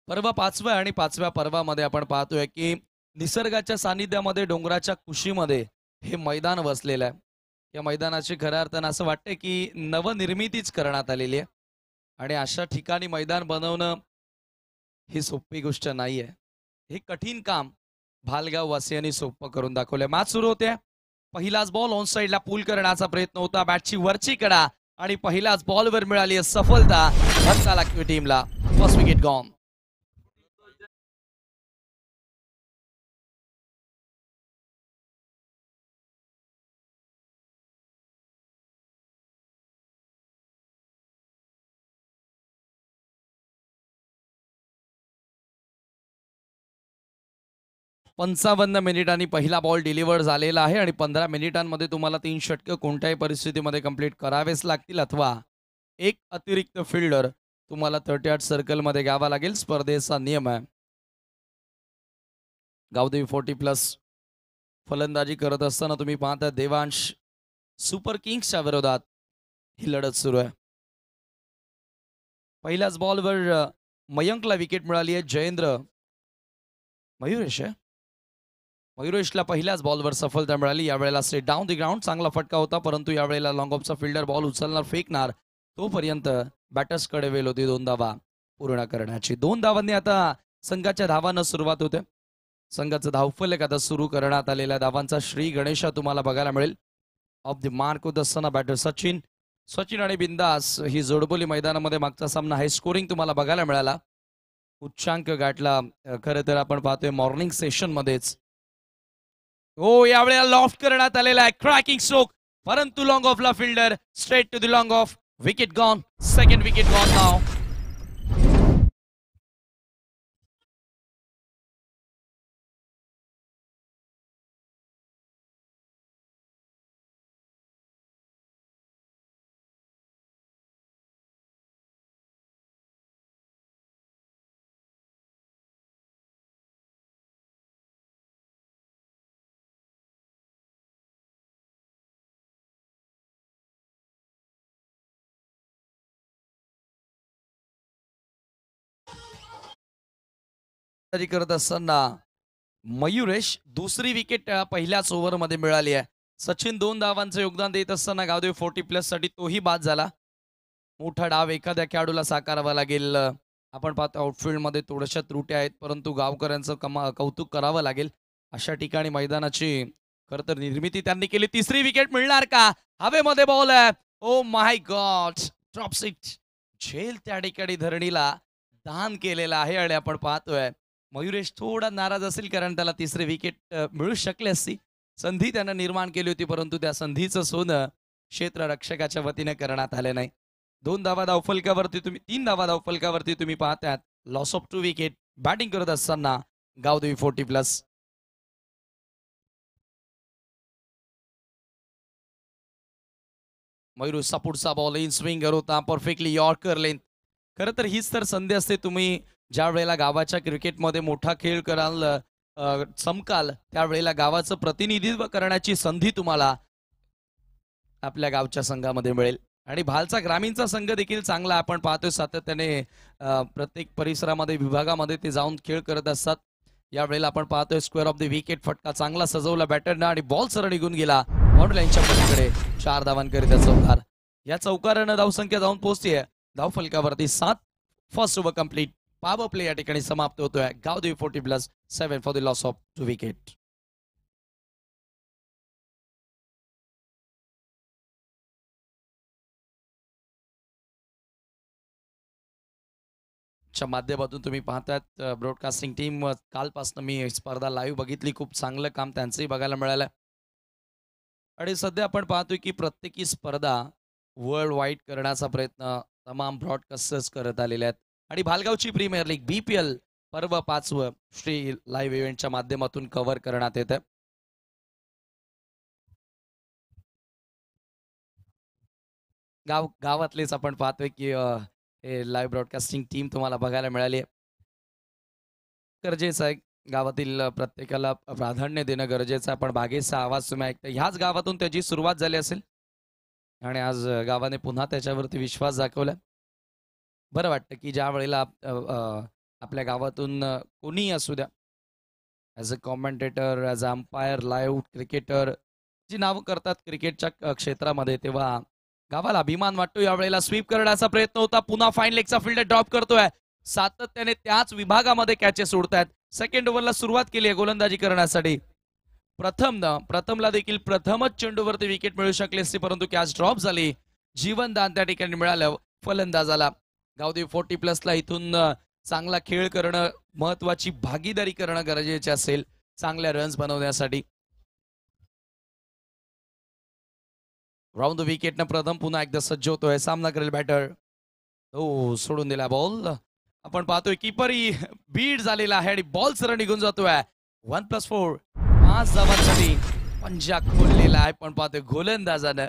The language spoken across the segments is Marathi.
पर्व 5वं आणि 5व्या पर्वामध्ये आपण पाहतोय की निसर्गाच्या सानिध्यामध्ये डोंगराच्या कुशीमध्ये हे मैदान वसलेलं आहे. या मैदानाची खऱ्या अर्थानं असं वाटतं की नवनिर्मितीच करण्यात आलेली आहे आणि अशा ठिकाणी मैदान बनवणं ही सोपी गोष्ट नाहीये. हे कठीण काम भालगाव वासियांनी सोपं करून दाखवलंय. मॅच सुरू होते. पहिलाच बॉल ऑन साइडला पूल करण्याचा प्रयत्न होता. बॅटची वरची कडा आणि पहिलाच बॉलवर मिळाली सफलता धक्का लागतोय टीमला. First wicket gone. 55 मिनिटांनी पहिला बॉल डिलिव्हर झालेला आहे आणि 15 मिनिटांमध्ये तुम्हाला 3 षटकं कोणत्याही परिस्थितीमध्ये कंप्लीट करावेच लागतील अथवा एक अतिरिक्त फिल्डर तुम्हाला 38 सर्कलमध्ये घ्यावा लागेल. स्पर्धेचा नियम आहे. गावदेवी 40+ फलंदाजी करत असताना तुम्ही पाहता देवांश सुपर किंग्सच्या विरोधात ही लढत सुरू आहे. पहिल्याच बॉलवर मयंकला विकेट मिळाली आहे. जयेंद्र मयुरेशला पहिल्याच बॉलवर सफलता मिळाली. यावेळेला स्ट्रेट डाऊन द ग्राउंड चांगला फटका होता, परंतु यावेळेला लॉंग ऑफचा फिल्डर बॉल उचलणार, फेकणार, तोपर्यंत बॅटर्सकडे वेळ होती 2 धावा पूर्ण करण्याची. 2 धावांनी आता संघाच्या धावांना सुरुवात होते. संघाचं धावफलक आता सुरू करण्यात आलेल्या धावांचा श्री गणेशा तुम्हाला बघायला मिळेल. ऑफ द मार्क होत असताना बॅटर सचिन आणि बिंदास ही जोडबोली मैदानामध्ये मागचा सामना हाय स्कोरिंग तुम्हाला बघायला मिळाला. उच्चांक गाठला खरं तर आपण पाहतोय मॉर्निंग सेशन मध्येच. हो, यावेळेला लॉफ्ट करण्यात आलेला आहे क्रॅकिंग स्ट्रोक, परंतु लॉंग ऑफला fielder straight to the long off. Wicket gone. Second wicket gone नाव. करत असताना मयुरेश दुसरी विकेट पहिल्याच ओव्हरमध्ये मिळाली आहे. सचिन 2 धावांचं योगदान देत असताना गावदेवी 40+ साठी तोही बाद झाला. मोठा डाव एखाद्या खेळाडूला साकारावा लागेल. आपण पाहतो आउटफील्डमध्ये थोड्याशा त्रुटी आहेत, परंतु गावकऱ्यांचं कौतुक करावं लागेल. अशा ठिकाणी मैदानाची खरं तर निर्मिती त्यांनी केली. तिसरी विकेट मिळणार का? हवेमध्ये बॉल आहे. Oh my God, drop six. झेल त्या ठिकाणी धरणीला दान केलेलं आहे आणि आपण पाहतोय मयुरेश थोडा नाराज असेल, कारण त्याला तिसरी विकेट मिळू शकली असती. संधी त्यानं निर्माण केली होती, परंतु त्या संधीचं सोनं क्षेत्ररक्षकाच्या वतीने करण्यात आले नाही. 2 धावा धावफलकावरती तुम्ही 3 धावा धावफलकावरती तुम्ही पाहतात. Loss of 2 wicket. बॅटिंग करत असताना गावदेवी 40+. मयुरेशचा पुढचा बॉल इन स्विंगर होता, परफेक्टली यॉर्कर लेंथ. खरं तर हीच तर संधी असते, तुम्ही ज्या वेळेला गावाच्या क्रिकेटमध्ये मोठा खेळ कराल, चमकाल, त्यावेळेला गावाचं प्रतिनिधित्व करण्याची संधी तुम्हाला आपल्या गावच्या संघामध्ये मिळेल. आणि भालचा ग्रामीणचा संघ देखील चांगला आपण पाहतोय सातत्याने प्रत्येक परिसरामध्ये विभागामध्ये ते जाऊन खेळ करत असतात. यावेळेला आपण पाहतोय स्क्वेअर ऑफ द विकेट फटका चांगला सजवला बॅटरनं आणि बॉल सरळ निघून गेला बाउंड्री लाईनच्या पलीकडे. 4 धावांकरिता चौकार. या चौकारानं धावसंख्या जाऊन पोहोचतीये धावफलकावरती 7. First over complete. Power play या ठिकाणी समाप्त होतोय. Gavdevi 40+, 7 for the loss of 2 wicket. च्या माध्यमातून तुम्ही पाहतात ब्रॉडकास्टिंग टीम कालपासून मी स्पर्धा लाईव्ह बघितली. खूप चांगलं काम त्यांचंही बघायला मिळालं. आणि सध्या आपण पाहतोय की प्रत्येकी स्पर्धा वर्ल्ड वाईड करण्याचा प्रयत्न तमाम ब्रॉडकास्टर्स करत आलेले आहेत. आणि भालगावची प्रीमियर लीग BPL पर्व 5वं श्री लाईव्ह इव्हेंटच्या माध्यमातून कव्हर करण्यात येतं. गावातलेच आपण पाहतोय की लाईव्ह ब्रॉडकास्टिंग टीम तुम्हाला बघायला मिळाली. गरजेचं आहे गावातील प्रत्येकाला प्राधान्य देणं गरजेचं आहे. पण बागेचा आवाज तुम्ही ऐकता, ह्याच गावातून त्याची सुरुवात झाली असेल आणि आज गावाने पुन्हा त्याच्यावरती विश्वास दाखवला. बरं वाटतं की ज्या वेळेला आपल्या गावातून कोणीही असू द्या, as a commentator, as a umpire, live cricketer, जी नावं करतात क्रिकेटच्या क्षेत्रामध्ये, तेव्हा गावाला अभिमान वाटतो. यावेळेला स्वीप करण्याचा प्रयत्न होता, पुन्हा फाईन लेगचा फील्डर ड्रॉप करतोय. सातत्याने त्याच विभागामध्ये कॅचेस सोडतायत. सेकंड ओव्हरला सुरुवात केली आहे गोलंदाजी करण्यासाठी. प्रथमला देखील प्रथमच चेंडूवरती विकेट मिळू शकली असती, परंतु कॅच ड्रॉप झाली. जीवनदान त्या ठिकाणी मिळालं फलंदाजाला. गावदेवी 40+ इथून चांगला खेळ करणं, महत्वाची भागीदारी करणं गरजेचे असेल चांगल्या रन्स बनवण्यासाठी. राऊंड द विकेटनं प्रथम पुन्हा एकदा सज्ज होतोय. सामना करेल बॅटर. हो, सोडून दिला बॉल. आपण पाहतोय कीपरही बीट झालेला आहे आणि बॉल सरळ निघून जातोय. 1+4 5 धावांसाठी पंजा खोललेला आहे. पण पाहतोय गोलंदाजानं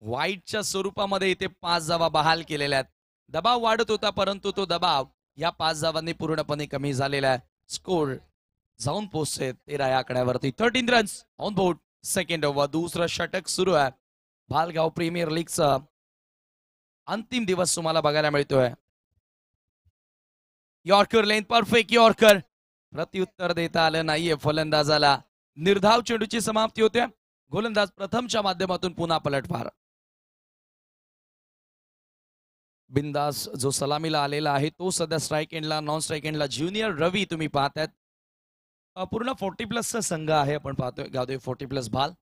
वाईटच्या स्वरूपामध्ये इथे 5 धावा बहाल केलेल्या आहेत. दबाव वाढत होता, परंतु तो दबाव या 5 धावांनी पूर्णपणे कमी झालेला आहे. स्कोर जाऊन पोहोचते 13 या आकड्यावरती. 13 runs on board. Second over, दुसरं षटक सुरू आहे. भालगाव प्रीमियर लीगचा अंतिम दिवस तुम्हाला बघायला मिळतोय. यॉर्कर लेन, परफेक्ट यॉर्कर. प्रत्युत्तर देता आलं नाहीये फलंदाजाला. निर्धाव चेंडूची समाप्ती होते. गोलंदाज प्रथमच्या माध्यमातून पुन्हा पलटवार. बिंदास जो सलामीला आलेला आहे तो सध्या स्ट्राईक एंडला, नॉन स्ट्राईक एंडला ज्युनियर रवी तुम्ही पाहतायत. पूर्ण 40+ संघ आहे. आपण पाहतोय गावदेवी 40+ भाल.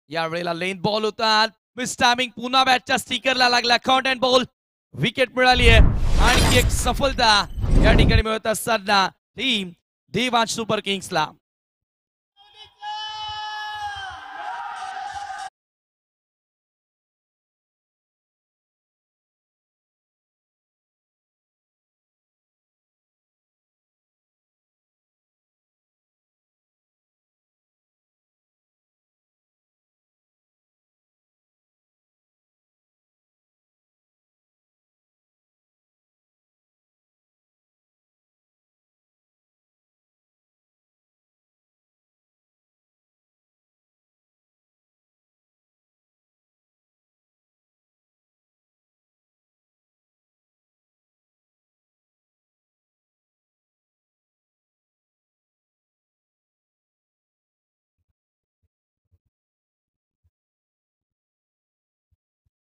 यावेळेला लेन बॉल होता. मिसटायमिंग, पुन्हा बॅटच्या स्टिकरला लागला. Count and ball. विकेट मिळाली आहे. आणखी एक सफलता या ठिकाणी मिळत असताना टीम देवांश सुपर किंग्सला.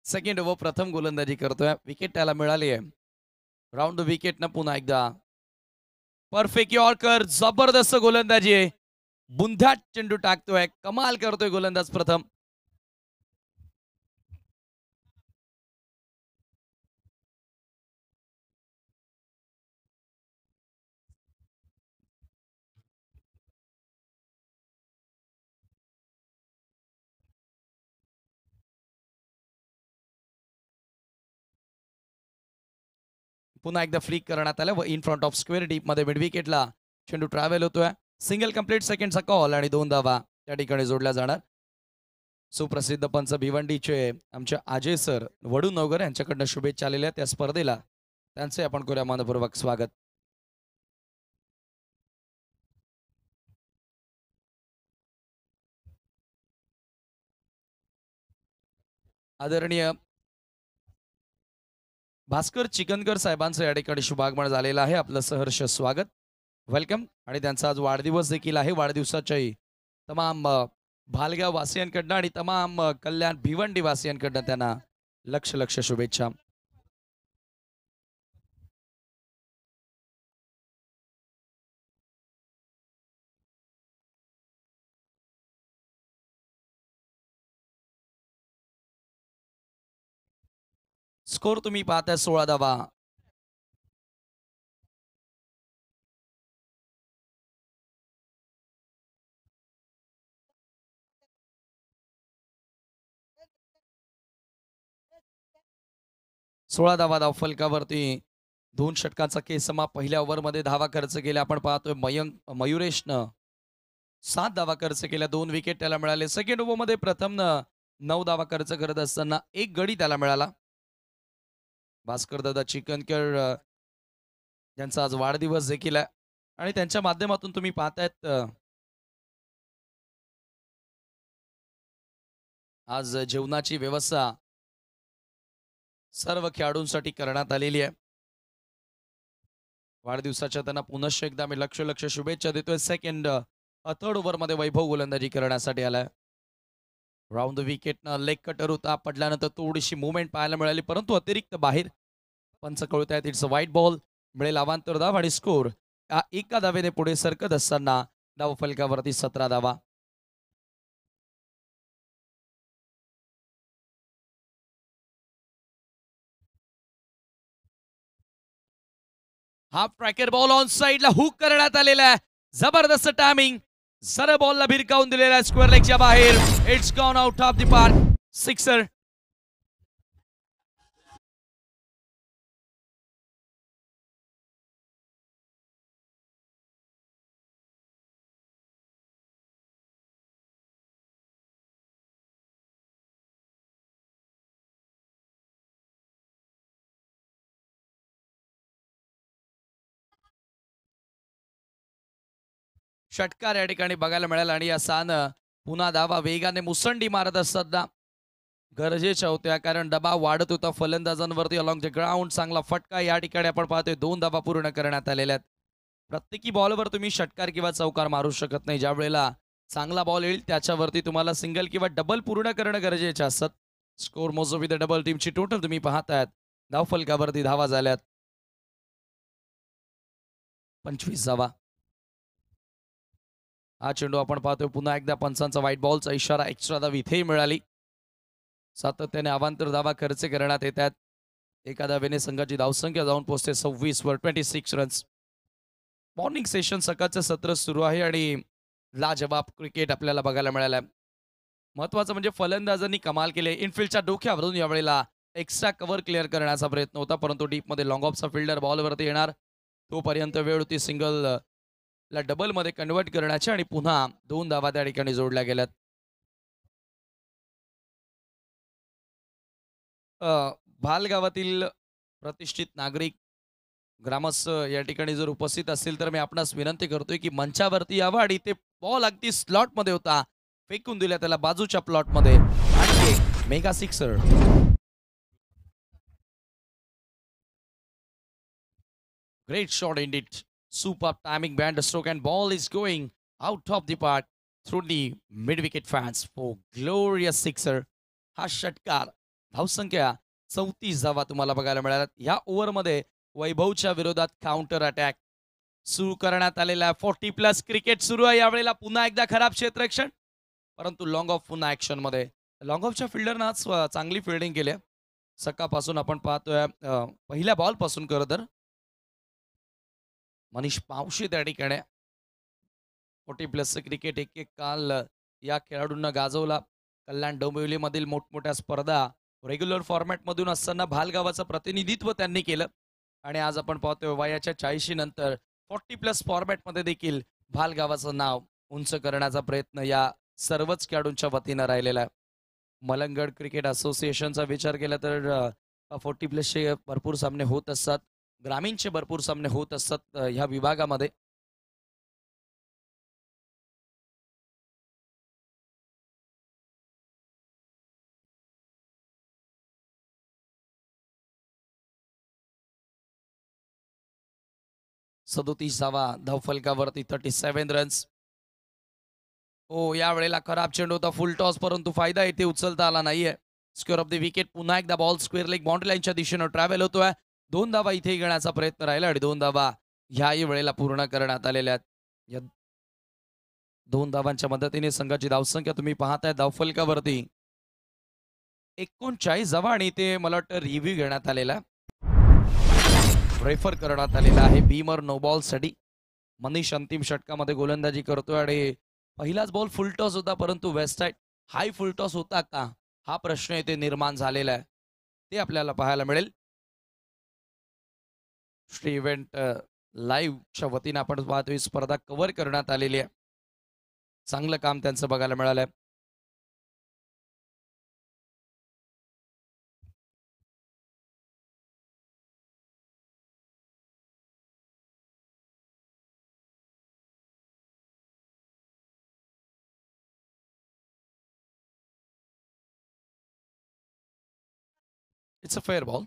सेकंड ओव्हर, प्रथम गोलंदाजी करतोय. विकेट त्याला मिळाली आहे. राऊंड विकेटनं पुन्हा एकदा परफेक्ट यॉर्कर. जबरदस्त गोलंदाजी आहे. बुंध्यात चेंडू टाकतोय. कमाल करतोय गोलंदाज प्रथम. पुन्हा एकदा फ्लिक करण्यात आलं व in front of square deep मध्ये मिड विकेटला चेंडू ट्रॅव्हल होतोय. सिंगल कंप्लीट, सेकंडचा कॉल आणि 2 धावा त्या ठिकाणी जोडल्या जाणार. सुप्रसिद्ध पंच भिवंडीचे आमचे अजय सर वडूनगर यांच्याकडनं शुभेच्छा आलेल्या त्या स्पर्धेला. त्यांचे आपण करूया मनपूर्वक स्वागत. आदरणीय भास्कर चिकनकर साहेबांचं या ठिकाणी शुभागमन झालेलं आहे. आपलं सहर्ष स्वागत, वेलकम. आणि त्यांचा आज वाढदिवस देखील आहे. वाढदिवसाच्याही तमाम भालगाव वासियांकडनं आणि तमाम कल्याण भिवंडी वासियांकडनं त्यांना लक्ष शुभेच्छा. स्कोर तुम्ही पाहताय 16 धावा. धावा फलकावरती 2 षटकाचा केसमा. पहिल्या ओव्हरमध्ये धावा खर्च केल्या. आपण पाहतोय मयुरेशनं 7 धावा खर्च केल्या. 2 विकेट त्याला मिळाले. सेकंड ओव्हरमध्ये प्रथमनं 9 धावा खर्च करत असताना 1 गडी त्याला मिळाला. भास्कर दादा चिकनकर यांचा आज वाढदिवस देखील आहे आणि त्यांच्या माध्यमातून तुम्ही पाहतायत आज जेवणाची व्यवस्था सर्व खेळाडूंसाठी करण्यात आलेली आहे. वाढदिवसाच्या त्यांना पुनश्च एकदा मी लक्ष लक्ष शुभेच्छा देतोय. सेकंड थर्ड ओव्हरमध्ये वैभव गोलंदाजी करण्यासाठी आलाय. राऊंड द विकेटनं लेग कटर होता, पडल्यानंतर थोडीशी मुवमेंट पाहायला मिळाली, परंतु अतिरिक्त बाहेर पंच कळवत इट्स अ व्हाईट बॉल. मिळेल अवांतर धाव आणि स्कोर एका धावेने पुढे सरकत असताना धाव फलकावरती 17 धावा. हाफ ट्रॅकर बॉल ऑन साइडला हुक करण्यात आलेला आहे. जबरदस्त टायमिंग. सरळ बॉलला भिरकावून दिलेला आहे स्क्वेअर लेगच्या बाहेर. It's gone out of the park. Sixer. षटकार या ठिकाणी बघायला मिळाला आणि या सान पुन्हा धावा वेगाने मुसंडी मारत असताना गरजेच्या होत्या, कारण दबाव वाढत होता फलंदाजांवरती अलॉंग द ग्राउंड. चांगला फटका या ठिकाणी आपण पाहतोय. 2 धावा पूर्ण करण्यात आलेल्या आहेत. प्रत्येकी बॉलवर तुम्ही षटकार किंवा चौकार मारू शकत नाही. ज्या वेळेला चांगला बॉल येईल त्याच्यावरती तुम्हाला सिंगल किंवा डबल पूर्ण करणं गरजेचे असतात. स्कोर मोजो विथ डबल टीमची टोटल तुम्ही पाहतायत. धावफलकावरती धावा झाल्यात 25 धावा. हा चेंडू आपण पाहतोय पुन्हा एकदा पंचांचा व्हाईट बॉलचा इशारा. एक्स्ट्रा धाव इथेही मिळाली. सातत्याने अवांतर धावा खर्च करण्यात येत आहेत. एका धावेने संघाची धावसंख्या जाऊन पोहोचते 26 वर. 26 रन्स. मॉर्निंग सेशन सकाळचं सत्र सुरू आहे आणि लाजवाब क्रिकेट आपल्याला बघायला मिळालं. महत्वाचं म्हणजे फलंदाजांनी कमाल केले. इनफिल्डच्या डोक्यावरून यावेळेला एक्स्ट्रा कव्हर क्लिअर करण्याचा प्रयत्न होता, परंतु डीपमध्ये लॉंग ऑफचा फिल्डर बॉलवरती येणार तोपर्यंत वेळ होती सिंगल ला डबलमध्ये कन्वर्ट करण्याची आणि पुन्हा 2 धावा त्या ठिकाणी जोडल्या गेल्यात. भाल गावातील प्रतिष्ठित नागरिक ग्रामस्थ या ठिकाणी जर उपस्थित असतील तर मी आपणास विनंती करतोय की मंचावरती यावं आणि ते बॉल अगदी स्लॉटमध्ये होता, फेकून दिला त्याला बाजूच्या प्लॉटमध्ये. आणखी एक mega sixer. Great shot indeed. Superb timing behind the stroke and ball is going out of the park through the mid-wicket fans for glorious sixer. हा षटकार. धावसंख्या 34 धावा तुम्हाला बघायला मिळाल्या. या ओव्हरमध्ये वैभवच्या विरोधात काउंटर अटॅक सुरू करण्यात आलेला 40 प्लस क्रिकेट सुरू आहे. यावेळेला पुन्हा एकदा खराब क्षेत्ररक्षण, परंतु लॉंग ऑफ पुन्हा ऍक्शन मध्ये. लॉंग ऑफच्या फिल्डरनं आज चांगली फिल्डिंग केली आहे. सकाळपासून आपण पाहतोय पहिल्या बॉल पासून खरं तर मनीष पावशी त्या ठिकाणी 40 प्लस क्रिकेट एक एक काल या खेळाडूंना गाजवला. कल्याण डोंबिवलीमधील मोठमोठ्या स्पर्धा रेग्युलर फॉर्मॅटमधून असताना भालगावाचं प्रतिनिधित्व त्यांनी केलं आणि आज आपण पाहतोय वयाच्या 40 नंतर 40 प्लस फॉर्मॅटमध्ये देखील भालगावाचं नाव उंच करण्याचा प्रयत्न या सर्वच खेळाडूंच्या वतीनं राहिलेला आहे. मलंगड क्रिकेट असोसिएशनचा विचार केला तर 40 प्लसचे भरपूर सामने होत असतात. ग्रामीणचे भरपूर सामने होत असतात ह्या विभागामध्ये. सदोतीस धावा धावफलकावरती 37 रन्स. हो, या वेळेला खराब चेंडू होता फुल टॉस, परंतु फायदा येथे उचलता आला नाहीये. Square of the wicket. पुन्हा एकदा बॉल स्क्वेअर लेग बाउंड्री लाईनच्या दिशेनं ट्रॅव्हल होतोय. 2 धावा इथे घेण्याचा प्रयत्न राहिला आणि 2 धावा ह्याही वेळेला पूर्ण करण्यात आलेल्या आहेत. या 2 धावांच्या मदतीने संघाची धावसंख्या तुम्ही पाहताय धावफलकावरती 39 धावा आणि ते मला वाटतं रिव्ह्यू घेण्यात आलेला रेफर करण्यात आलेला आहे बीमर नो बॉल साठी. मनीष अंतिम षटकामध्ये गोलंदाजी करतोय आणि पहिलाच बॉल फुल टॉस होता, परंतु वेस्ट साइड हाय फुल टॉस होता का हा प्रश्न येथे निर्माण झालेला आहे. ते आपल्याला पाहायला मिळेल. श्री इव्हेंट लाईव्हच्या वतीने आपण पाहतोय स्पर्धा कव्हर करण्यात आलेली आहे. चांगलं काम त्यांचं बघायला मिळालंय. It's a fair ball.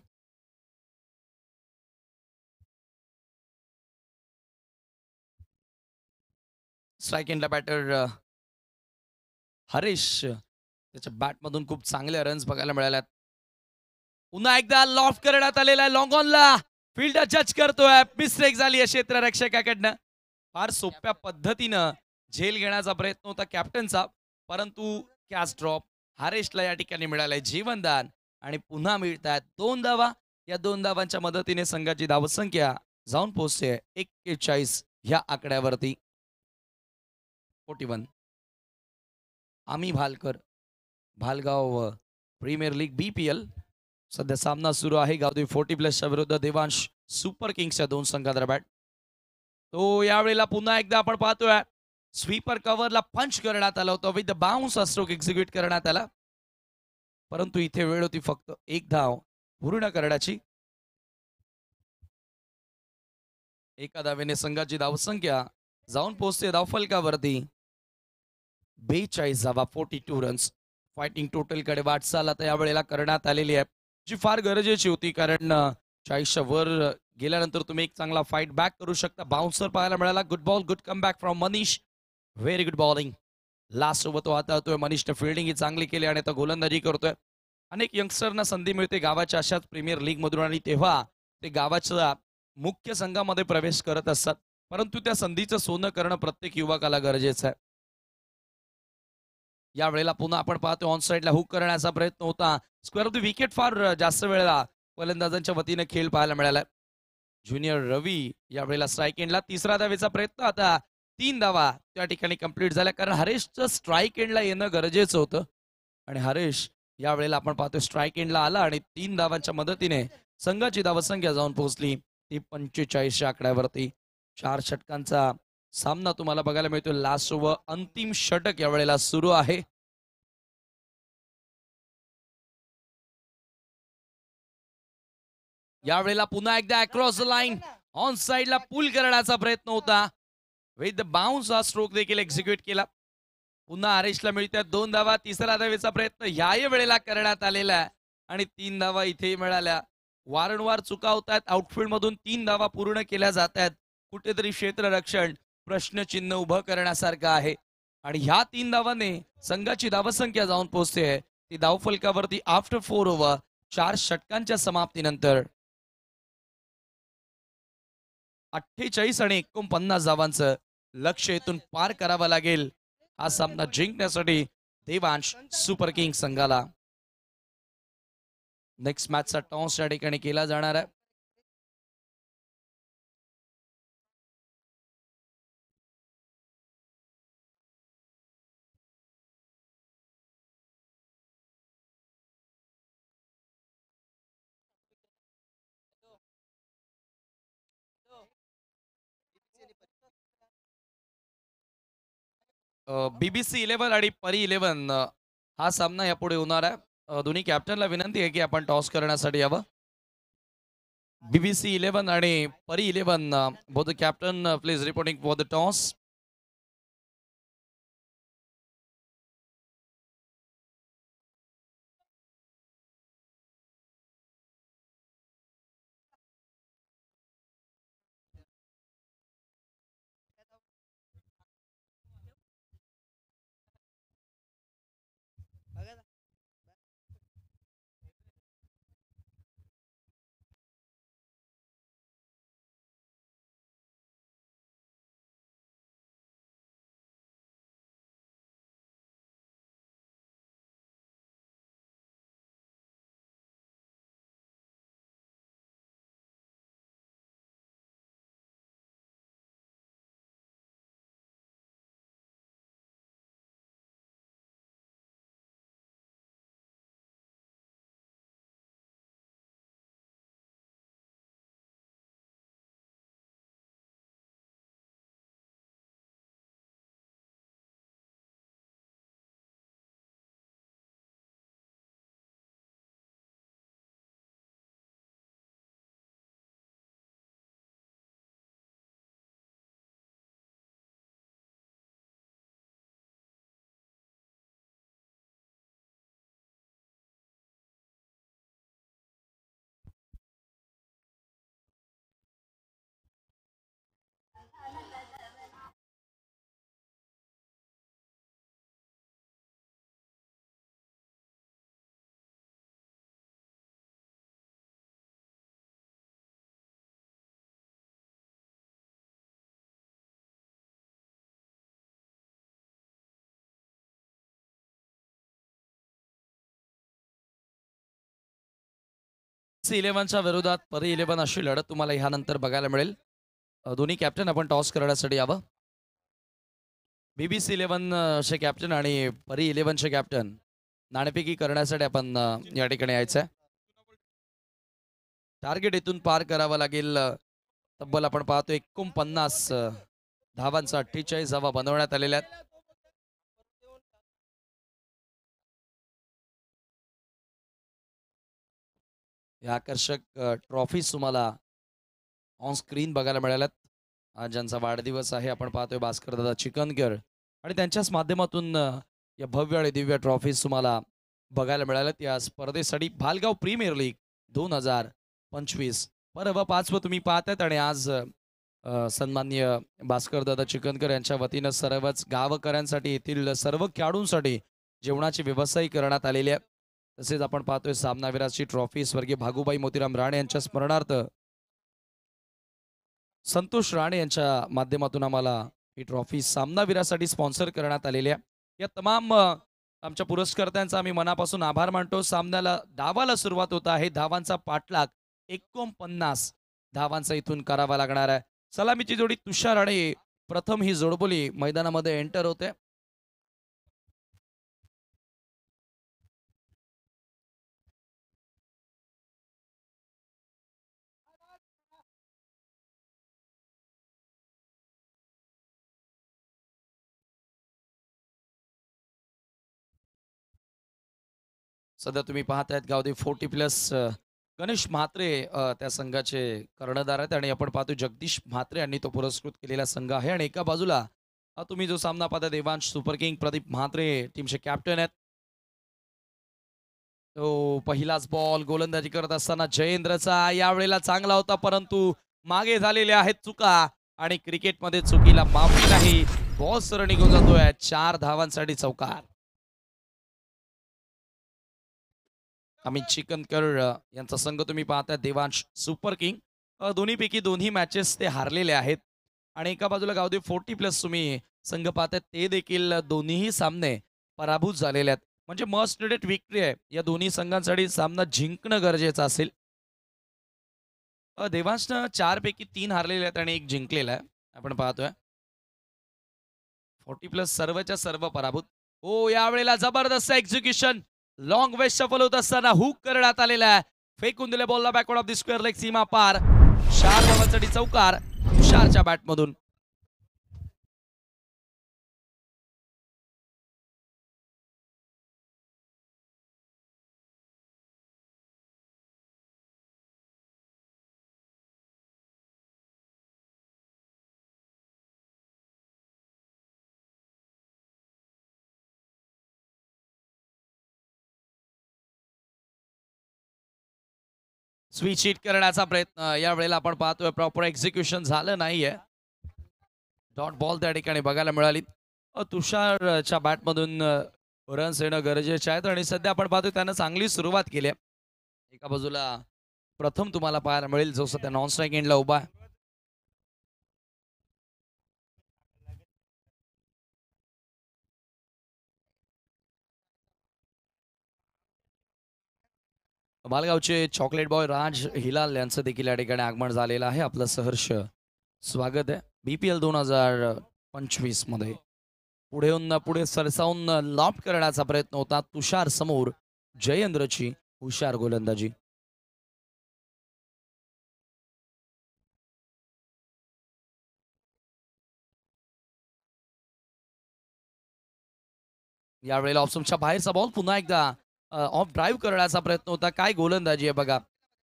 Strike एंडला बॅटर हरीश, त्याच्या बॅटमधून खूप चांगल्या रन्स बघायला मिळाल्यात. पुन्हा एकदा लॉफ्ट करण्यात आलेला आहे लॉंग ऑनला. फील्डर जज करतोय, मिस्टेक झाली आहे क्षेत्ररक्षकाकडनं. फार सोप्या पद्धतीनं झेल घेण्याचा प्रयत्न होता कॅप्टनचा, परंतु कॅच ड्रॉप. हरेशला या ठिकाणी मिळालंय जीवनदान आणि पुन्हा मिळत आहेत 2 धावा. या 2 धावांच्या मदतीने संघाची धावसंख्या जाऊन पोहोचते 41 ह्या आकड्यावरती. 41. आम्ही Bhalkar, Bhalgaon premier league BPL. सध्या सामना सुरू आहे गावदेवी 40+ विरुद्ध देवांश सुपर किंग्सच्या 2 संघादरम्यान. तो यावेळेला पुन्हा एकदा आपण पाहतोय स्वीपर कव्हरला पंच करण्यात आलं होतं, विथ द बाउन्स हा स्ट्रोक एक्झिक्यूट करण्यात आला, परंतु इथे वेळ होती फक्त 1 धाव पूर्ण करण्याची. एका धावेने संघाची धावसंख्या जाऊन पोहोचते धावफलकावरती 42 धावा, 42 रन्स. फायटिंग टोटलकडे वाटचाल आता यावेळेला करण्यात आलेली आहे, जी फार गरजेची होती, कारण 40च्या वर गेल्यानंतर तुम्ही एक चांगला फाईट बॅक करू शकता. बाउन्सर पाहायला मिळाला. Good ball, good come back from Manish. Very good bowling. Last सोबत तो आता होतोय. मनीषने फिल्डिंग ही चांगली केली आणि आता गोलंदाजी करतोय. अनेक यंगस्टरना संधी मिळते गावाच्या अशाच प्रीमियर लीग मधून आणि तेव्हा ते गावाच्या मुख्य संघामध्ये प्रवेश करत असतात, परंतु त्या संधीचं सोनं करणं प्रत्येक युवकाला गरजेचं आहे. यावेळेला पुन्हा आपण पाहतो ऑन साईडला हुक करण्याचा प्रयत्न होता. स्क्वेअर ऑफ द विकेट फार जास्त वेळेला फलंदाजांच्या वतीने खेळ पाहायला मिळाला. ज्युनियर रवी यावेळेला स्ट्राईक एंडला. तिसरा धावेचा प्रयत्न, आता 3 धावा त्या ठिकाणी कंप्लीट झाल्या, कारण हरेशचं स्ट्राईक एंडला येणं गरजेचं होतं आणि हरेश यावेळेला आपण पाहतो स्ट्राईक एंडला आला आणि 3 धावांच्या मदतीने संघाची धावसंख्या जाऊन पोहोचली ती 45च्या आकड्यावरती. 4 षटकांचा सामना तुम्हाला बघायला मिळतो. लास्ट ओव्हर, अंतिम षटक यावेळेला सुरू आहे. यावेळेला पुन्हा एकदा अक्रॉस द लाईन ऑन साइडला पुल करण्याचा प्रयत्न होता, विथ द बाउन्स हा स्ट्रोक देखील एक्झिक्यूट केला. पुन्हा हरेशला मिळतात 2 धावा. तिसरा धावेचा प्रयत्न याही वेळेला करण्यात आलेला आहे आणि 3 धावा इथेही मिळाल्या. वारंवार चुका होत आहेत. आउटफील्ड मधून 3 धावा पूर्ण केल्या जात आहेत. कुठेतरी क्षेत्ररक्षण प्रश्नचिन्ह उभं करण्यासारखं आहे आणि ह्या 3 धावाने संघाची धावसंख्या जाऊन पोहोचते ती धावफलकावरती आफ्टर 4 ओव्हर, 4 षटकांच्या समाप्तीनंतर 48 आणि 49 धावांचं लक्ष्य इथून पार करावं लागेल हा सामना जिंकण्यासाठी देवांश सुपर किंग संघाला. नेक्स्ट मॅचचा टॉस या ठिकाणी केला जाणार आहे. BBC 11 आणि परी 11 हा सामना यापुढे होणार आहे. दोन्ही कॅप्टनला विनंती आहे की आपण टॉस करण्यासाठी यावं. BBC 11 आणि Pari 11, both the captain please reporting for the toss. 11च्या विरोधात परी 11 अशी लढत तुम्हाला ह्यानंतर बघायला मिळेल. दोन्ही कॅप्टन आपण टॉस करण्यासाठी यावं. BBC 11 चे कॅप्टन आणि परी 11 चे कॅप्टन नाणेफेकी करण्यासाठी आपण या ठिकाणी यायचं आहे. टार्गेट इथून पार करावं लागेल. तब्बल आपण पाहतो 49 धावांचा 48 धावा बनवण्यात आलेल्या आहेत. या आकर्षक ट्रॉफीज तुम्हाला ऑन स्क्रीन बघायला मिळाल्यात. आज ज्यांचा वाढदिवस आहे आपण पाहतोय भास्कर दादा चिकनकर आणि त्यांच्याच माध्यमातून या भव्य आणि दिव्य ट्रॉफीज तुम्हाला बघायला मिळाल्यात. या स्पर्धेसाठी भालगाव प्रीमियर लीग 2025 पर्व 5 तुम्ही पाहतायत आणि आज सन्माननीय भास्कर दादा चिकनकर यांच्या वतीनं सर्वच गावकऱ्यांसाठी येथील सर्व खेळाडूंसाठी जेवणाची व्यवस्थाही करण्यात आलेली आहे. तसेच आपण पाहतोय सामनावीराची ट्रॉफी स्वर्गीय भागूबाई मोतीराम राणे यांच्या स्मरणार्थ संतोष राणे यांच्या माध्यमातून आम्हाला ही ट्रॉफी सामनावीरासाठी स्पॉन्सर करण्यात आलेली आहे. या तमाम आमच्या पुरस्कर्त्यांचा आम्ही मनापासून आभार मानतो. सामन्याला डावाला सुरुवात होत आहे. धावांचा पाठलाग 49 धावांचा इथून करावा लागणार आहे. सलामीची जोडी तुषार आणि प्रथम ही जोडबोली मैदानामध्ये एंटर होते. सध्या तुम्ही पाहतायत गावदेव 40+ गणेश म्हात्रे त्या संघाचे कर्णधार आहेत आणि आपण पाहतो जगदीश म्हात्रे यांनी तो पुरस्कृत केलेला संघ आहे. आणि एका बाजूला तुम्ही जो सामना पाहता देवांश सुपर किंग प्रदीप म्हात्रे टीमचे कॅप्टन आहेत. तो पहिलाच बॉल गोलंदाजी करत असताना जयेंद्रचा यावेळेला चांगला होता परंतु मागे झालेल्या आहेत चुका आणि क्रिकेटमध्ये चुकीला माफी नाही. बॉल सरळ निघून जातोय. 4 धावांसाठी चौकार. अमित चिकनकर यांचा संघ तुम्ही पाहताय देवांश सुपर किंग. दोन्हीपैकी दोन्ही मॅचेस ते हारलेले आहेत आणि एका बाजूला गावदेव 40+ तुम्ही संघ पाहताय ते देखील दोन्हीही सामने पराभूत झालेले आहेत. म्हणजे मस्ट नीडेड विक्ट्री आहे. या दोन्ही संघांसाठी सामना जिंकणं गरजेचं असेल. देवांशनं 4 पैकी 3 हारलेले आहेत आणि 1 जिंकलेला आहे. आपण पाहतोय 40+ सर्वच्या सर्व पराभूत. हो यावेळेला जबरदस्त एक्झिक्युशन. लॉंग वेस्ट सफल होत असताना हुक करण्यात आलेला आहे. फेकून दिले बॉलला backward of the square leg सीमा पार. 4 धावांसाठी चौकार तुषारच्या बॅटमधून. स्विच हिट करण्याचा प्रयत्न यावेळेला आपण पाहतोय प्रॉपर एक्झिक्युशन झालं नाहीये. डॉट बॉल त्या ठिकाणी बघायला मिळाली. तुषारच्या बॅटमधून रन्स येणं गरजेचे आहेत आणि सध्या आपण पाहतोय त्यानं चांगली सुरुवात केली आहे. एका बाजूला प्रथम तुम्हाला पाहायला मिळेल जो सध्या नॉन स्ट्राईक एंडला उभा आहे. मालगावचे चॉकलेट बॉय राज हिलाल यांचं देखील या ठिकाणी आगमन झालेलं आहे. आपलं सहर्ष स्वागत आहे. BPL 2025 मध्ये पुढे सरसावून लॉफ्ट करण्याचा प्रयत्न होता तुषार समोर जयेंद्रची हुशार गोलंदाजी. यावेळेला ऑप्शनच्या बाहेरचा बॉल पुन्हा एकदा ऑफ ड्राईव्ह करण्याचा प्रयत्न होता. काय गोलंदाजी आहे बघा.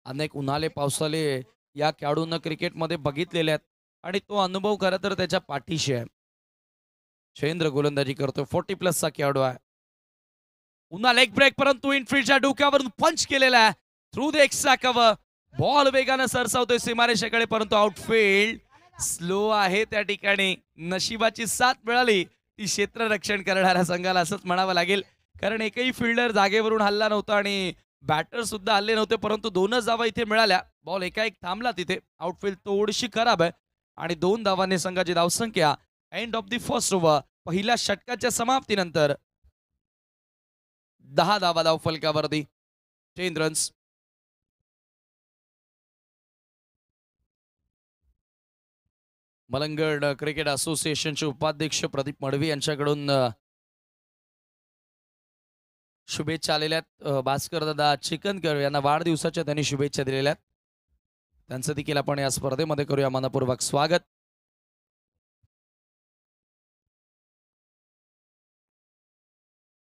अनेक उन्हाळे पावसाळे या खेळाडूंना क्रिकेटमध्ये बघितलेले आहेत आणि तो अनुभव खरं तर त्याच्या पाठीशी आहे. जयेंद्र गोलंदाजी करतो. 40+ चा खेळाडू आहे. पुन्हा लेग ब्रेक परंतु इनफिल्डच्या डोक्यावरून पंच केलेला आहे. Through the extra cover. Ball वेगानं सरसावतोय सीमारेषेकडे परंतु आउटफील्ड स्लो आहे त्या ठिकाणी. नशिबाची साथ मिळाली ती क्षेत्ररक्षण करणाऱ्या संघाला असंच म्हणावं लागेल. कारण एकही फिल्डर जागेवरून हल्ला नव्हता आणि बॅटर सुद्धा हल्ले नव्हते परंतु 2च धावा इथे मिळाल्या. बॉल एकाएक थांबला तिथे. आउटफील्ड थोडीशी खराब आहे आणि 2 धावांनी संघाची धावसंख्या end of the first over पहिल्या षटकाच्या समाप्तीनंतर 10 धावा धावफलकावरती. 10 रन्स. मलंगड क्रिकेट असोसिएशनचे उपाध्यक्ष प्रदीप मडवी यांच्याकडून शुभेच्छा आलेल्या आहेत. भास्कर दादा चिकनकर यांना वाढदिवसाच्या त्यांनी शुभेच्छा दिलेल्या आहेत. त्यांचं देखील आपण या स्पर्धेमध्ये करूया मनपूर्वक स्वागत.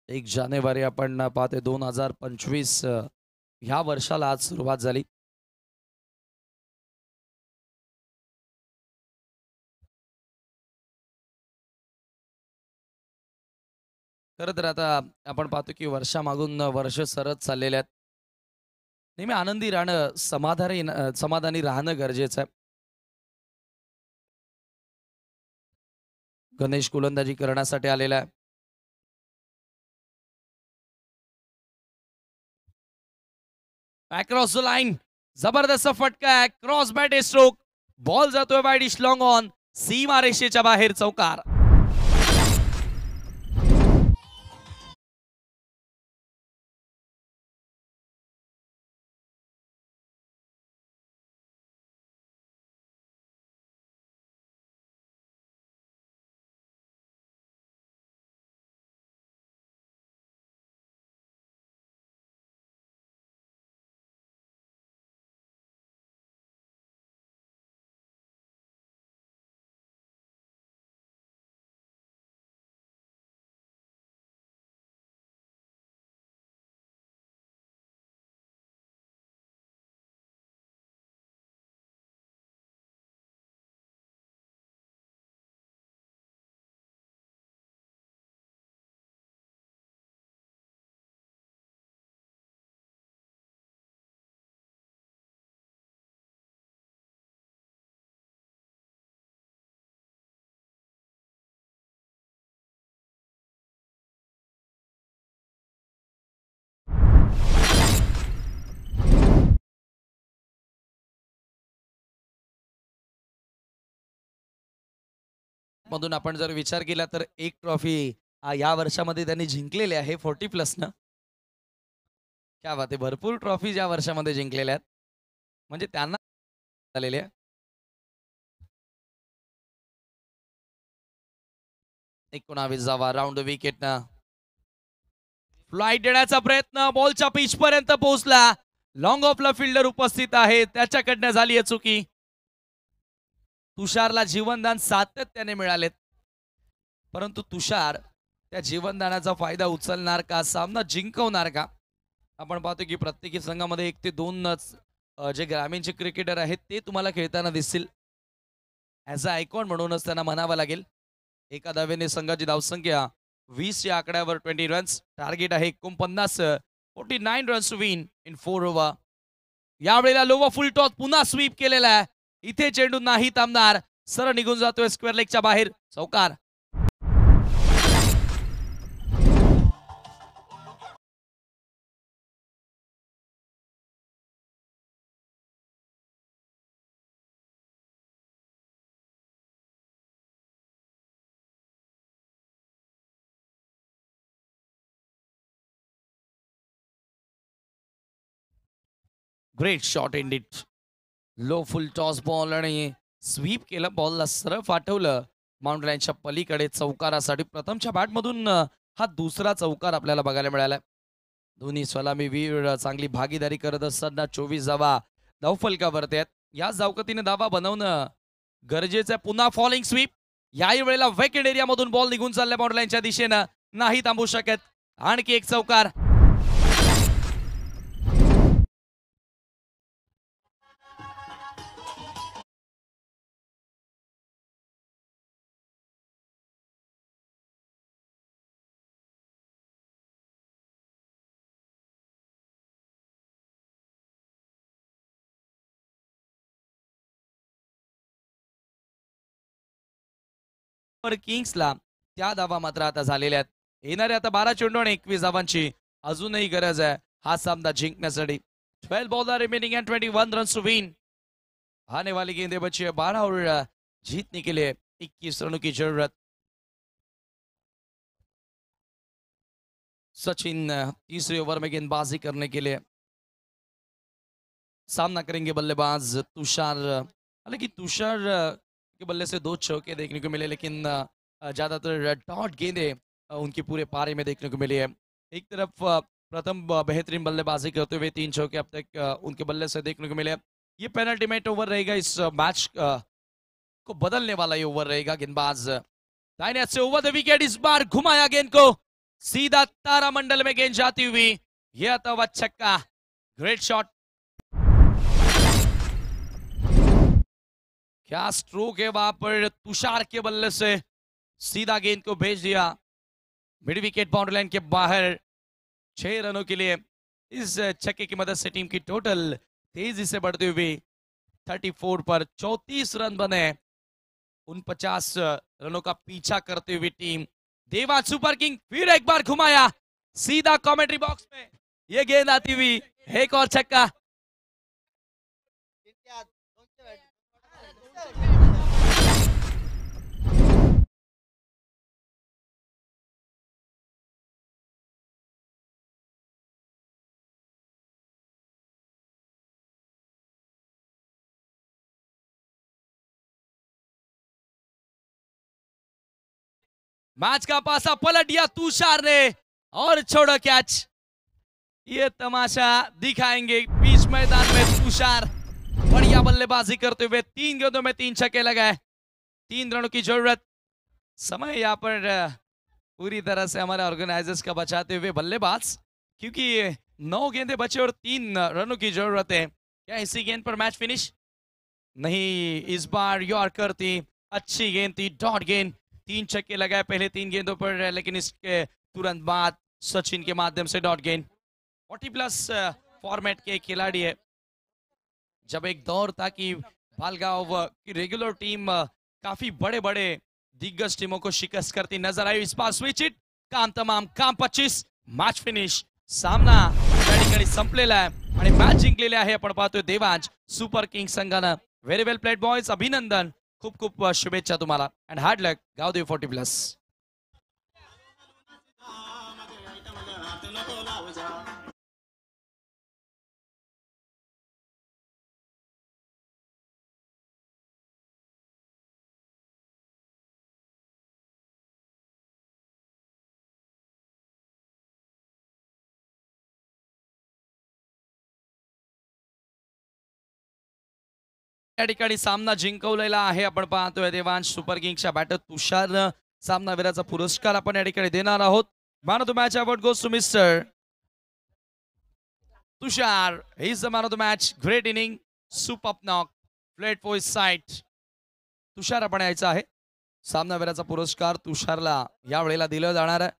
एक जानेवारी आपण पाहतोय 2025 ह्या वर्षाला आज सुरुवात झाली. खरं तर आता आपण पाहतो की वर्षामागून वर्ष सरत चाललेले आहेत. नेहमी आनंदी राहणं, समाधानी राहणं गरजेचं आहे. गणेश गोलंदाजी करण्यासाठी आलेला आहे. अक्रॉस द लाईन, जबरदस्त फटका आहे, क्रॉस बॅट स्ट्रोक, बॉल जातोय वाईडिश लॉंग ऑन, सीमा रेषेच्या बाहेर चौकार. मधून आपण जर विचार केला तर एक ट्रॉफी या वर्षामध्ये त्यांनी जिंकलेली आहे 40+ न. क्या बात आहे, भरपूर ट्रॉफी या वर्षामध्ये जिंकलेल्या आहेत, म्हणजे त्यांना झालेले आहे. 19 राऊंड विकेटनं फ्लाईट देण्याचा प्रयत्न, बॉलच्या पिच पर्यंत पोहोचला, लॉंग ऑफला फिल्डर उपस्थित आहे, त्याच्याकडनं झाली आहे चुकी. तुषारला जीवनदान सातत्याने मिळालेत, परंतु तुषार त्या जीवनदानाचा फायदा उचलणार का, सामना जिंकवणार का? आपण पाहतो की प्रत्येकी संघामध्ये 1 ते 2 जे ग्रामीणचे क्रिकेटर आहेत ते तुम्हाला खेळताना दिसतील. ॲज अ आयकॉन म्हणूनच त्यांना म्हणावं लागेल. एका धावेने संघाची धावसंख्या 20 या आकड्यावर 20 रन्स, टार्गेट आहे 49, 49 runs to win in 4 over. यावेळेला लोवा फुल टॉस पुन्हा स्वीप केलेला आहे. इथे चेंडू नाही थांबणार, सरळ निघून जातोय स्क्वेअर लेगच्या बाहेर, चौकार. Great shot Indeed. लो फुल टॉस बॉल आणि स्वीप केलं, बॉलला सरळ पाठवलं माउंट लाईनच्या पलीकडे चौकारासाठी. प्रथमच्या बॅटमधून हा दुसरा चौकार आपल्याला बघायला मिळाला. दोन्ही सलामीवीर चांगली भागीदारी करत असताना 24 धावा धावफलकावरती आहेत. याच धावगतीने धावा बनवणं गरजेचं आहे. पुन्हा फॉलिंग स्वीप, याही वेळेला वेकेंड एरियामधून बॉल निघून चालल्या बाउंड्री लाईनच्या दिशेनं, नाही थांबू शकत. आणखी एक चौकार. किंग्सला त्या धावा मात्र आता झालेल्या आहेत. येणारे आता 12 चेंडू आणि 21 धावांची अजूनही गरज आहे हा सामना जिंकण्यासाठी. 12 ball remaining and 21 runs to win. आने वाली गेंदें बची है 12 और जीतने के लिए 21 रनों की जरूरत. सचिन तीसरे ओवर में गेंदबाजी करने के लिए सामना करेंगे बल्लेबाज तुषार. हालांकि तुषार के बल्ले से 2 चौके देखने को मिले, लेकिन ज्यादातर डॉट गेंदें उनके पूरे पारी में देखने को मिली है। एक तरफ प्रथम बेहतरीन बल्लेबाजी करते हुए 3 चौके अब तक उनके बल्ले से देखने को मिले। ये पेनल्टीमेट ओवर रहेगा, इस मैच को बदलने वाला ये ओवर रहेगा। गेंदबाज दाहिने हाथ से ओवर द विकेट, इस बार घुमाया गेंद को, सीधा तारामंडल में गेंद जाती हुई, यह तो छक्का, ग्रेट शॉट। क्या स्ट्रोक है वहां पर, तुषार के बल्ले से सीधा गेंद को भेज दिया मिड विकेट बाउंड्री लाइन के बाहर। 6 रनों के लिए इस छक्के की मदद से टीम की टोटल तेजी से बढ़ती हुई 34 पर 34 रन बने। 49 रनों का पीछा करते हुए टीम देवांश सुपर किंग फिर एक बार घुमाया, सीधा कमेंट्री बॉक्स में ये गेंद आती हुई, एक और छक्का। मैच का पासा पलट दिया तुषार ने और छोड़ो कैच। ये तमाशा दिखाएंगे बीच मैदान में तुषार, बढ़िया बल्लेबाजी करते हुए 3 गेंदों में 3 छक्के लगाए। 3 रनों की जरूरत, समय यहाँ पर पूरी तरह से हमारे ऑर्गेनाइजर्स का बचाते हुए बल्लेबाज, क्योंकि 9 गेंदें बचे और 3 रनों की जरूरत है। क्या इसी गेंद पर मैच फिनिश नहीं, इस बार यॉर्कर थी, अच्छी गेंद थी, डॉट गेंद। 3 छक्के लगाए पहले 3 गेंदों पर, लेकिन इसके तुरंत बाद सचिन के माध्यम से डॉट गेंद। 40+ फॉर्मेट के खिलाड़ी है। जब एक दौर था कि भालगांव की रेगुलर टीम काफी बड़े बड़े दिग्गज टीमों को शिकस्त करती नजर आई, इस बार स्विच इट, काम तमाम, काम 25, मॅच फिनिश। सामना त्या ठिकाणी संपलेला आहे आणि मॅच जिंकलेले आहे आपण पाहतोय देवांश सुपर किंग संघानं। व्हेरी वेल प्लेड बॉयज, अभिनंदन, खूप खूप शुभेच्छा तुम्हाला अँड हार्ड लक गावदेवी 40+। या ठिकाणी सामना जिंकवलेला आहे, आपण पाहतोय देवांश सुपर किंग्सच्या बॅटर तुषार सामनावीराचा पुरस्कार आपण या ठिकाणी देणार आहोत। Man of the match award goes to mister Tushar, he is the man of the match, great inning, super knock, flat for his side. Tushar आपण यायचा आहे, सामनावीराचा पुरस्कार तुषारला या वेळेला दिला जाणार आहे।